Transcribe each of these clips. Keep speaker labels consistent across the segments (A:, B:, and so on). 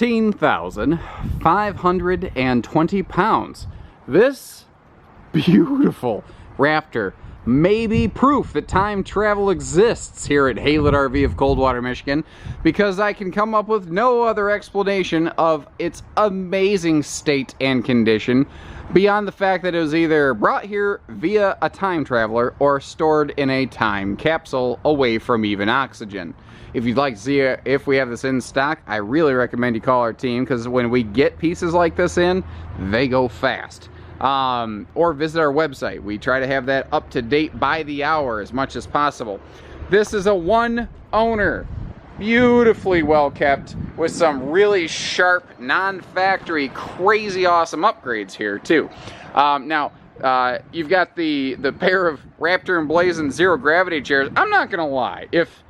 A: 14,520 pounds. This beautiful Raptor may be proof that time travel exists here at HaylettRV of Coldwater, Michigan, because I can come up with no other explanation of its amazing state and condition beyond the fact that it was either brought here via a time traveler or stored in a time capsule away from even oxygen. If you'd like to see if we have this in stock, I really recommend you call our team, because when we get pieces like this in, they go fast. Or visit our website. We try to have that up to date by the hour as much as possible. This is a one owner, beautifully well kept, with some really sharp, non-factory, crazy awesome upgrades here too. Now, you've got the pair of Raptor and Blazing zero gravity chairs. I'm not gonna lie, if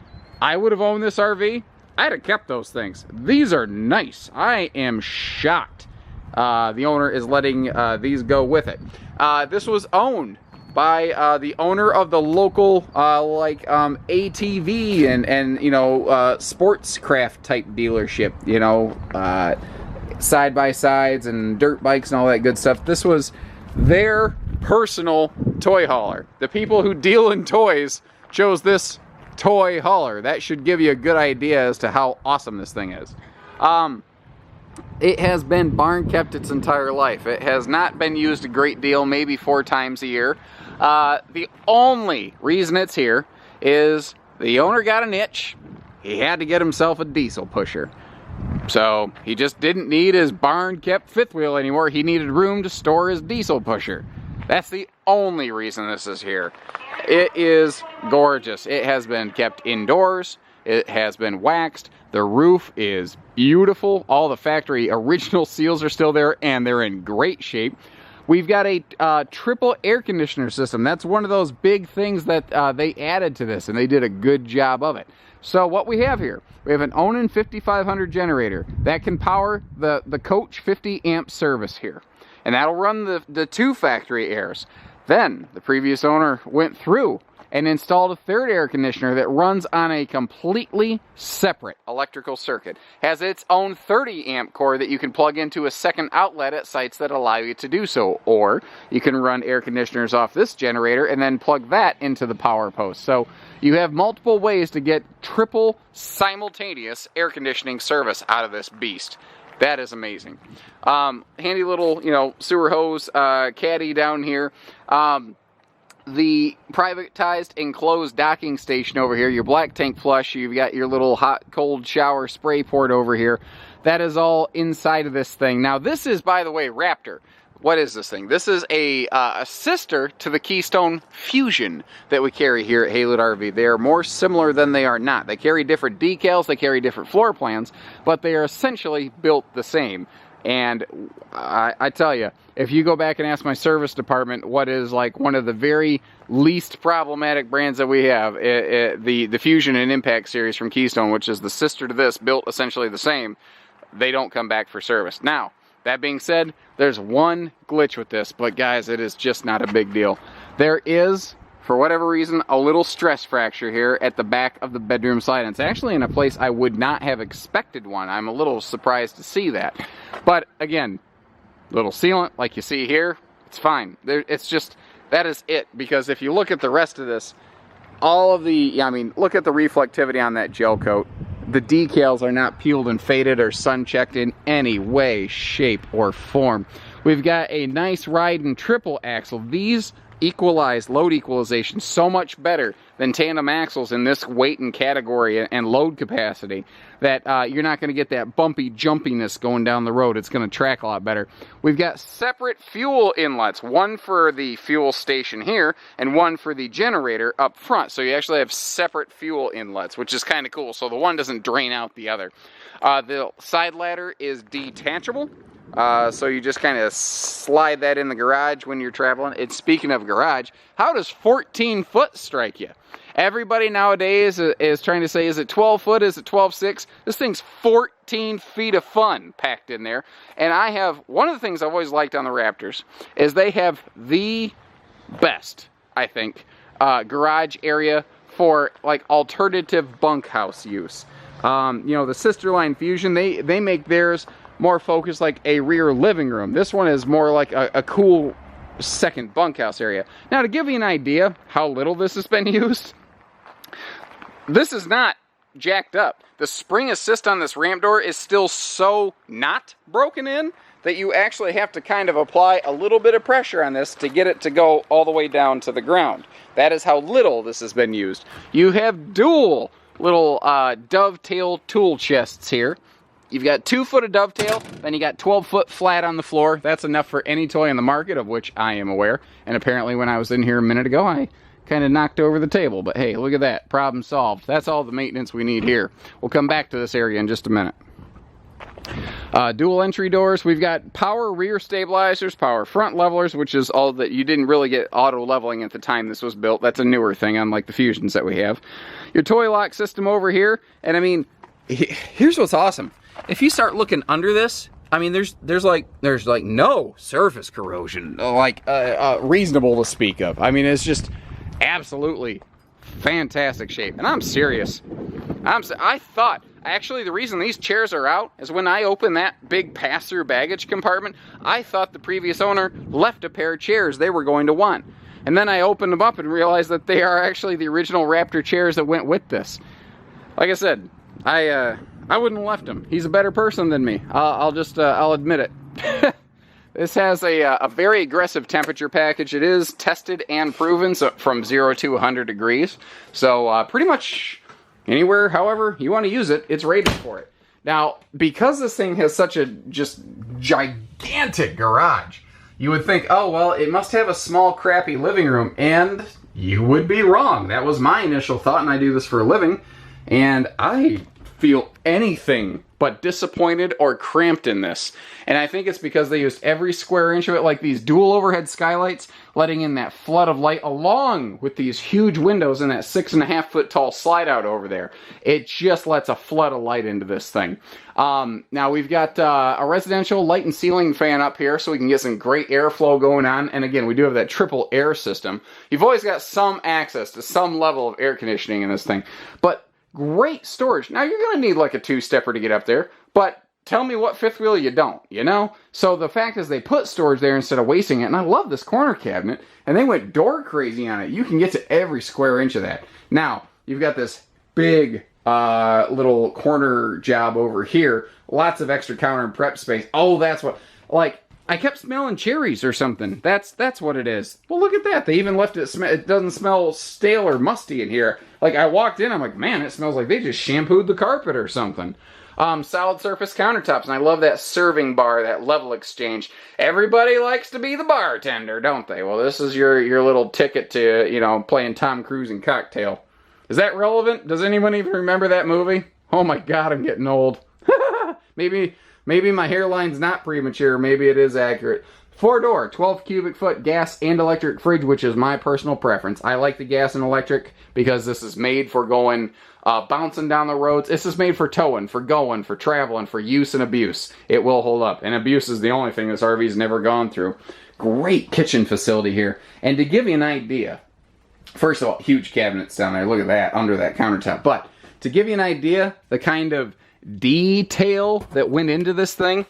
A: I would have owned this RV, I'd have kept those things. These are nice. I am shocked the owner is letting these go with it. This was owned by the owner of the local ATV and you know, sports craft type dealership, you know, side by sides and dirt bikes and all that good stuff. This was their personal toy hauler. The people who deal in toys chose this toy hauler. That should give you a good idea as to how awesome this thing is. It has been barn kept its entire life. It has not been used a great deal, maybe 4 times a year. The only reason it's here is the owner got an itch. He had to get himself a diesel pusher. So he just didn't need his barn kept fifth wheel anymore. He needed room to store his diesel pusher. That's the only reason this is here. It is gorgeous. It has been kept indoors. It has been waxed. The roof is beautiful. All the factory original seals are still there, and they're in great shape. We've got a triple air conditioner system. That's one of those big things that they added to this, and they did a good job of it. So what we have here, we have an Onan 5500 generator that can power the Coach 50 amp service here, and that'll run the 2 factory airs. Then the previous owner went through and installed a 3rd air conditioner that runs on a completely separate electrical circuit. Has its own 30 amp core that you can plug into a 2nd outlet at sites that allow you to do so. Or you can run air conditioners off this generator and then plug that into the power post. So you have multiple ways to get triple simultaneous air conditioning service out of this beast. That is amazing. Handy little, you know, sewer hose caddy down here. The privatized enclosed docking station over here, your black tank flush, you've got your little hot cold shower spray port over here. That is all inside of this thing. Now this is, by the way, Raptor. What is this thing? This is a sister to the Keystone Fusion that we carry here at HaylettRV. They are more similar than they are not. They carry different decals, they carry different floor plans, but they are essentially built the same. And I tell you, if you go back and ask my service department what is like one of the very least problematic brands that we have, the Fusion and Impact series from Keystone, which is the sister to this, built essentially the same, they don't come back for service. Now, that being said, there's one glitch with this, but guys, it is just not a big deal. There is, for whatever reason, a little stress fracture here at the back of the bedroom side. And it's actually in a place I would not have expected one. I'm a little surprised to see that. But again, little sealant like you see here, it's fine. It's just, that is it. Because if you look at the rest of this, all of the, I mean, look at the reflectivity on that gel coat. The decals are not peeled and faded or sun checked in any way, shape, or form. We've got a nice ride and triple axle. These equalize load equalization so much better than tandem axles in this weight and category and load capacity that you're not going to get that bumpy jumpiness going down the road. It's going to track a lot better. We've got separate fuel inlets, one for the fuel station here and one for the generator up front. So you actually have separate fuel inlets, which is kind of cool. So the one doesn't drain out the other. The side ladder is detachable. So you just kind of slide that in the garage when you're traveling. And speaking of garage, how does 14 foot strike you? Everybody nowadays is trying to say, is it 12 foot? Is it 12.6? This thing's 14 feet of fun packed in there. And I have, one of the things I've always liked on the Raptors is they have the best, I think, garage area for like alternative bunkhouse use. You know, the sister line Fusion, they make theirs more focused like a rear living room. This one is more like a cool second bunkhouse area. Now, to give you an idea how little this has been used, this is not jacked up. The spring assist on this ramp door is still so not broken in that you actually have to kind of apply a little bit of pressure on this to get it to go all the way down to the ground. That is how little this has been used. You have dual little dovetail tool chests here. You've got 2 foot of dovetail, then you got 12 foot flat on the floor. That's enough for any toy in the market, of which I am aware. And apparently when I was in here a minute ago, I kind of knocked over the table. But hey, look at that. Problem solved. That's all the maintenance we need here. We'll come back to this area in just a minute. Dual entry doors. We've got power rear stabilizers, power front levelers, which is all that you didn't really get auto leveling at the time this was built. That's a newer thing, unlike the Fusions that we have. Your toy lock system over here. And I mean, here's what's awesome. If you start looking under this, I mean, there's like no surface corrosion, like reasonable to speak of. I mean, it's just absolutely fantastic shape, and I'm serious. I thought actually the reason these chairs are out is when I opened that big pass-through baggage compartment, I thought the previous owner left a pair of chairs they were going to want, and then I opened them up and realized that they are actually the original Raptor chairs that went with this. Like I said, I wouldn't have left him. He's a better person than me. I'll admit it. This has a very aggressive temperature package. It is tested and proven, so from 0 to 100 degrees. So pretty much anywhere, however you want to use it, it's rated for it. Now, because this thing has such a just gigantic garage, you would think, oh, well, it must have a small, crappy living room. And you would be wrong. That was my initial thought, and I do this for a living. And I feel anything but disappointed or cramped in this. And I think it's because they used every square inch of it, like these dual overhead skylights, letting in that flood of light along with these huge windows and that 6.5 foot tall slide out over there. It just lets a flood of light into this thing. Now we've got a residential light and ceiling fan up here so we can get some great airflow going on. And again, we do have that triple air system. You've always got some access to some level of air conditioning in this thing. But great storage. Now, you're going to need like a 2-stepper to get up there, but tell me what fifth wheel you don't, you know? So the fact is they put storage there instead of wasting it, and I love this corner cabinet, and they went door crazy on it. You can get to every square inch of that. Now, you've got this big little corner job over here. Lots of extra counter and prep space. Oh, that's what, like, I kept smelling cherries or something. That's what it is. Well, look at that. They even left it, it doesn't smell stale or musty in here. Like, I walked in, I'm like, man, it smells like they just shampooed the carpet or something. Solid surface countertops, and I love that serving bar, that level exchange. Everybody likes to be the bartender, don't they? Well, this is your little ticket to, you know, playing Tom Cruise in Cocktail. Is that relevant? Does anyone even remember that movie? Oh my God, I'm getting old. Maybe my hairline's not premature. Maybe it is accurate. 4-door, 12 cubic foot gas and electric fridge, which is my personal preference. I like the gas and electric because this is made for going, bouncing down the roads. This is made for towing, for going, for traveling, for use and abuse. It will hold up. And abuse is the only thing this RV's never gone through. Great kitchen facility here. And to give you an idea, first of all, huge cabinets down there. Look at that, under that countertop. But to give you an idea, the kind of detail that went into this thing,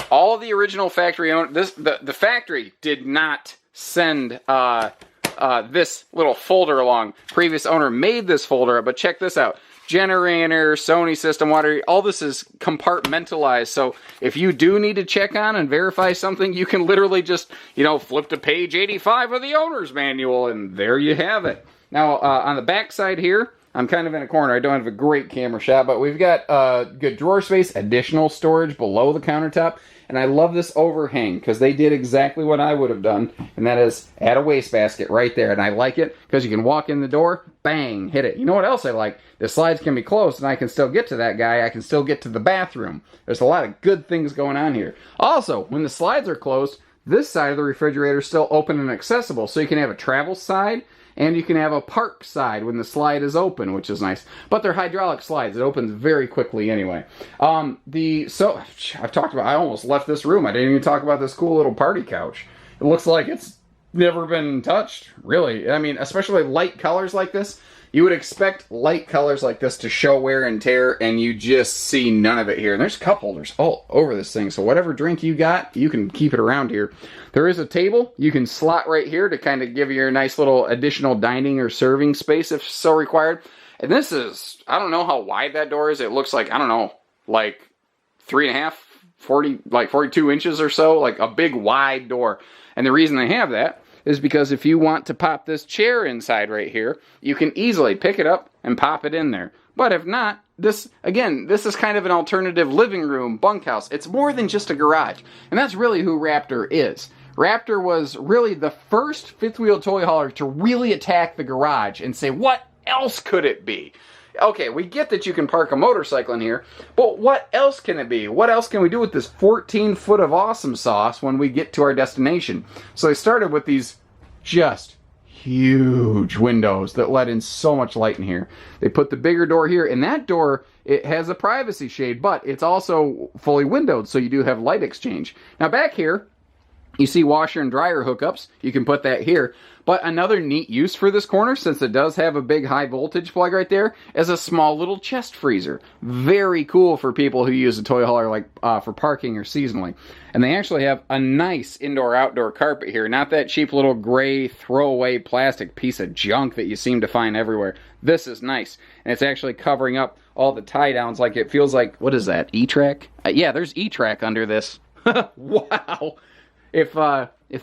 A: all the original factory owners, the factory did not send this little folder along. Previous owner made this folder, but check this out. Generator, Sony system, water, all this is compartmentalized. So if you do need to check on and verify something, you can literally just, you know, flip to page 85 of the owner's manual, and there you have it. Now, on the back side here, I'm kind of in a corner. I don't have a great camera shot, but we've got good drawer space, additional storage below the countertop. And I love this overhang because they did exactly what I would have done, and that is add a wastebasket right there. And I like it because you can walk in the door, bang, hit it. You know what else I like? The slides can be closed, and I can still get to that guy. I can still get to the bathroom. There's a lot of good things going on here. Also, when the slides are closed, this side of the refrigerator is still open and accessible. So you can have a travel side, and you can have a park side when the slide is open, which is nice. But they're hydraulic slides. It opens very quickly anyway. I've talked about, I almost left this room. I didn't even talk about this cool little party couch. It looks like it's never been touched, really. I mean, especially light colors like this. You would expect light colors like this to show wear and tear, and you just see none of it here. And there's cup holders all over this thing, so whatever drink you got, you can keep it around here. There is a table you can slot right here to kind of give you a nice little additional dining or serving space if so required. And this is, I don't know how wide that door is. It looks like, I don't know, like 3.5, 42 inches or so, like a big wide door. And the reason they have that is because if you want to pop this chair inside right here, you can easily pick it up and pop it in there. But if not, this is kind of an alternative living room bunkhouse. It's more than just a garage. And that's really who Raptor is. Raptor was really the first fifth wheel toy hauler to really attack the garage and say, what else could it be? Okay, we get that you can park a motorcycle in here, but what else can it be? What else can we do with this 14 foot of awesome sauce when we get to our destination? So they started with these just huge windows that let in so much light in here. They put the bigger door here, and that door, it has a privacy shade, but it's also fully windowed, so you do have light exchange. Now back here, you see washer and dryer hookups. You can put that here. But another neat use for this corner, since it does have a big high voltage plug right there, is a small little chest freezer. Very cool for people who use a toy hauler like for parking or seasonally. And they actually have a nice indoor-outdoor carpet here. Not that cheap little gray throwaway plastic piece of junk that you seem to find everywhere. This is nice. And it's actually covering up all the tie-downs like it feels like, what is that, E-Track? Yeah, there's E-Track under this. Wow! If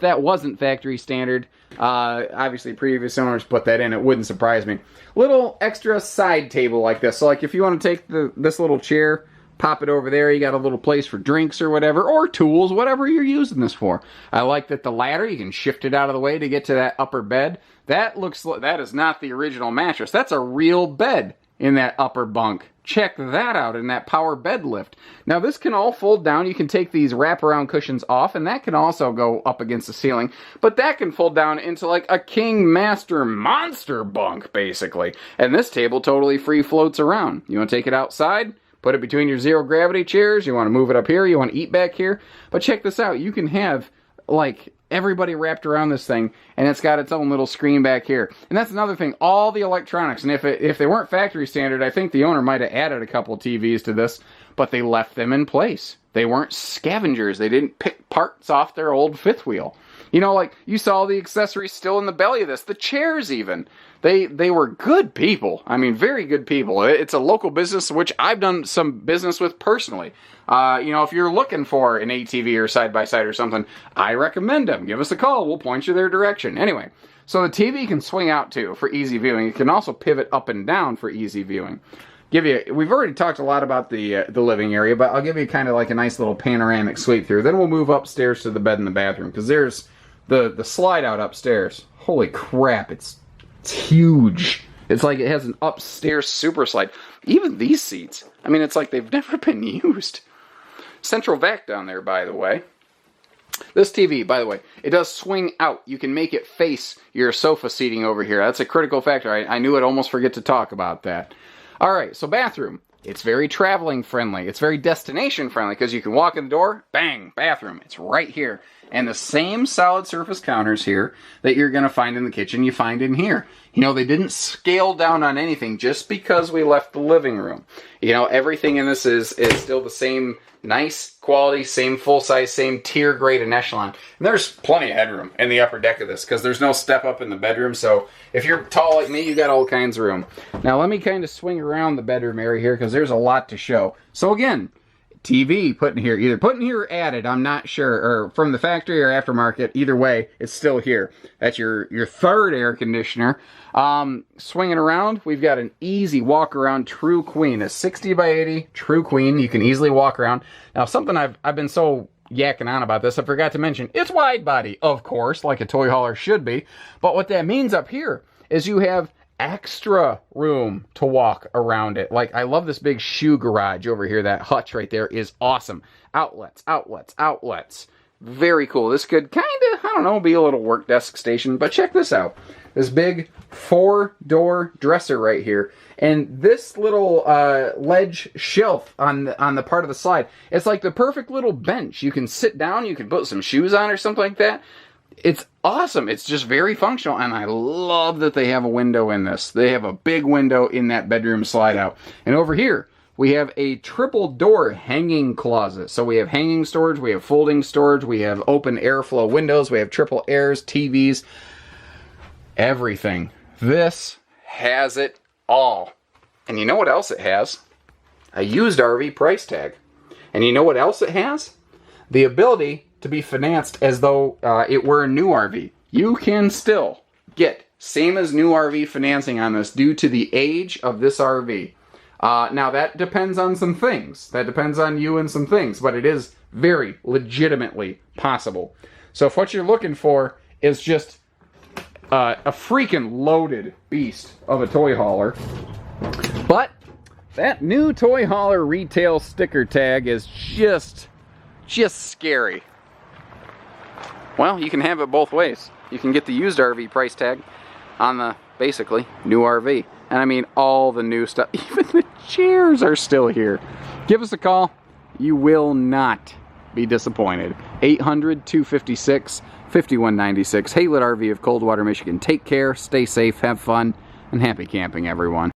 A: that wasn't factory standard, obviously previous owners put that in, it wouldn't surprise me. Little extra side table like this. So like if you want to take this little chair, pop it over there, you got a little place for drinks or whatever, or tools, whatever you're using this for. I like that the ladder, you can shift it out of the way to get to that upper bed. That is not the original mattress. That's a real bed in that upper bunk. Check that out in that power bed lift. Now this can all fold down. You can take these wraparound cushions off, and that can also go up against the ceiling. But that can fold down into like a king master monster bunk, basically. And this table totally free floats around. You want to take it outside? Put it between your zero gravity chairs. You want to move it up here. You want to eat back here. But check this out. You can have like everybody wrapped around this thing, and it's got its own little screen back here. And that's another thing, all the electronics, and if they weren't factory standard, I think the owner might have added a couple TVs to this, but they left them in place. They weren't scavengers. They didn't pick parts off their old fifth wheel. You know, like, you saw the accessories still in the belly of this, the chairs even. They were good people. I mean, very good people. It's a local business, which I've done some business with personally. You know, if you're looking for an ATV or side-by-side or something, I recommend them. Give us a call. We'll point you their direction. Anyway, so the TV can swing out, too, for easy viewing. It can also pivot up and down for easy viewing. We've already talked a lot about the living area, but I'll give you kind of like a nice little panoramic sweep through. Then we'll move upstairs to the bed and the bathroom, because there's the slide out upstairs. Holy crap, it's huge. It's like it has an upstairs super slide. Even these seats, I mean, it's like they've never been used. Central vac down there, by the way. This TV, by the way, it does swing out. You can make it face your sofa seating over here. That's a critical factor. I knew I'd almost forget to talk about that. All right, so bathroom. It's very traveling friendly. It's very destination friendly because you can walk in the door, bang, bathroom. It's right here. And the same solid surface counters here that you're going to find in the kitchen, you find in here. You know, they didn't scale down on anything just because we left the living room. You know, everything in this is still the same nice quality, same full size, same tier grade and echelon. And there's plenty of headroom in the upper deck of this because there's no step up in the bedroom. So if you're tall like me, you got all kinds of room. Now let me kind of swing around the bedroom area here because there's a lot to show. So again, TV put in here, either put in here or added, I'm not sure, or from the factory or aftermarket, either way, it's still here. That's your third air conditioner. Swinging around, we've got an easy walk around true queen, a 60 by 80 true queen. You can easily walk around. Now something I've been so yakking on about this, I forgot to mention, it's wide body, of course, like a toy hauler should be. But what that means up here is you have extra room to walk around it. Like, I love this big shoe garage over here. That hutch right there is awesome. Outlets, outlets, outlets. Very cool. This could kind of, I don't know, be a little work desk station, but check this out. This big 4-door dresser right here. And this little ledge shelf on the part of the slide, it's like the perfect little bench. You can sit down, you can put some shoes on or something like that. it's awesome. It's just very functional, and I love that they have a window in this. They have a big window in that bedroom slide out. And over here, we have a triple door hanging closet. So we have hanging storage, we have folding storage, we have open airflow windows, we have triple airs, TVs, everything. This has it all. And you know what else it has? A used RV price tag. And you know what else it has? The ability to be financed as though it were a new RV. You can still get same as new RV financing on this due to the age of this RV. Now that depends on some things. That depends on you and some things, but it is very legitimately possible. So if what you're looking for is just a freaking loaded beast of a toy hauler, but that new toy hauler retail sticker tag is just scary. Well, you can have it both ways. You can get the used RV price tag on the, basically, new RV. And I mean all the new stuff. Even the chairs are still here. Give us a call. You will not be disappointed. 800-256-5196. HaylettRV of Coldwater, Michigan. Take care, stay safe, have fun, and happy camping, everyone.